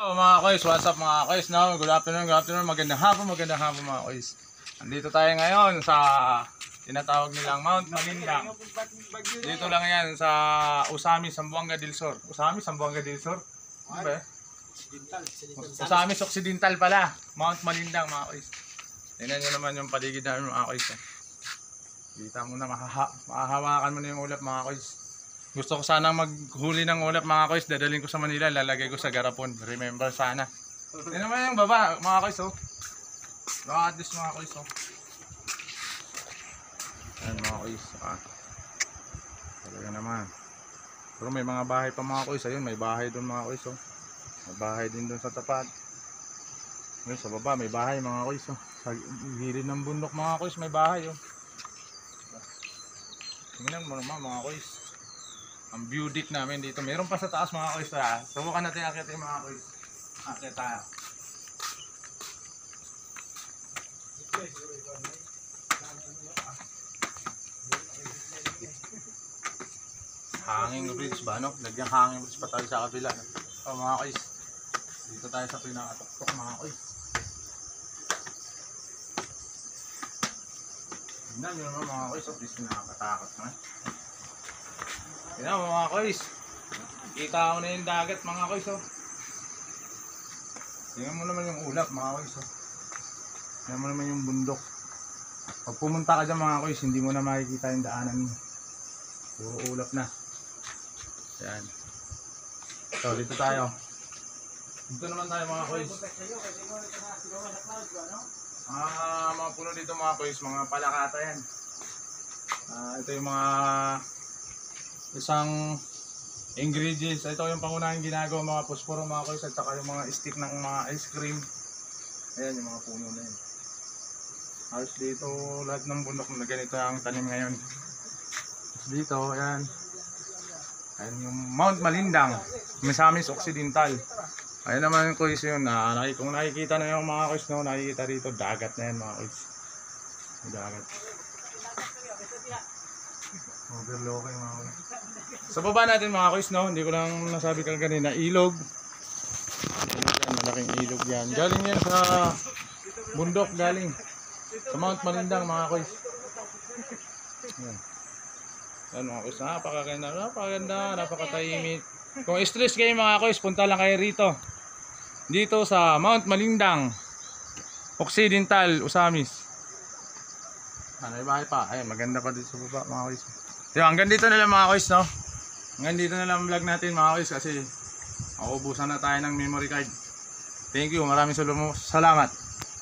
Oh, mga koys, what's up mga koys? No? Good afternoon, magandang hapon mga koys. Andito tayo ngayon sa tinatawag nilang Mount Malindang. Dito lang yan sa Usami, Zamboanga del Sur. Usami, Zamboanga del Sur? Ano ba? Usami, Occidental pala. Mount Malindang mga koys. Tingnan nyo naman yung paligid namin mga koys. Kita mo na, mahahawakan mo na yung ulap mga koys. Gusto ko sanang maghuli ng ulap mga koys, dadalhin ko sa Manila, lalagay ko sa garapon. Remember sana. Yan naman yung baba mga koys oh. Baka at least mga koys oh. Ayan mga koys. Talaga naman. Pero may mga bahay pa mga koys. Ayun, may bahay doon mga koys oh. May bahay din doon sa tapat. Ayun, sa baba may bahay mga koys oh. Sa gilid ng bundok mga koys may bahay oh. Tingnan mo naman mga koys. Ang view deck namin dito. Meron pa sa taas mga koys ha. Subukan natin akitin mga koys. Akit tayo. Hanging bridge ba no? Lagyan hanging bridge pa tayo sa kabila. Oh mga koys. Dito tayo sa pinakatuktok mga koys. Tignan nyo naman mga koys. At least nakakatakot na. Tignan mo mga koys. Kita ko na yung dagat mga koys oh. Tingnan mo naman yung ulap mga koys oh. Tingnan mo naman yung bundok. Pag pumunta ka dyan mga koys, hindi mo na makikita yung daanan mo. Puro ulap na. Ayan. So dito tayo. Dito naman tayo mga koys. Mga puno dito mga koys, mga palakata yan. Ito yung mga isang ingredients. Ito yung pangunahing ginagawa mga posporo mga koys at saka yung mga stick ng mga ice cream. Ayan yung mga puno na yun. Halos dito lahat ng bundok na ganito ang tanim ngayon. Dito ayan. Ayan yung Mount Malindang, Misamis Occidental. Ayan naman yung koys yun. Kung nakikita na yung mga koys no, nakikita rito dagat na yan mga koys. Dagat. Overlooking mga koys. Sa baba natin mga koys no, hindi ko lang nasabi kanina, ilog. Ayan, malaking ilog yan. Galing yan sa bundok, galing sa Mount Malindang mga koys. Ayan. Ayan mga koys, napakaganda, napakatahimik. Kung stress kayo mga koys, punta lang kayo rito. Dito sa Mount Malindang, Occidental, Usamis. May bahay pa. Ayan, maganda pa dito sa baba mga koys. Yo, hanggang dito na lang mga koys no. Hanggang dito na lang vlog natin mga koys kasi mauubusan na tayo ng memory card. Thank you, maraming salamat.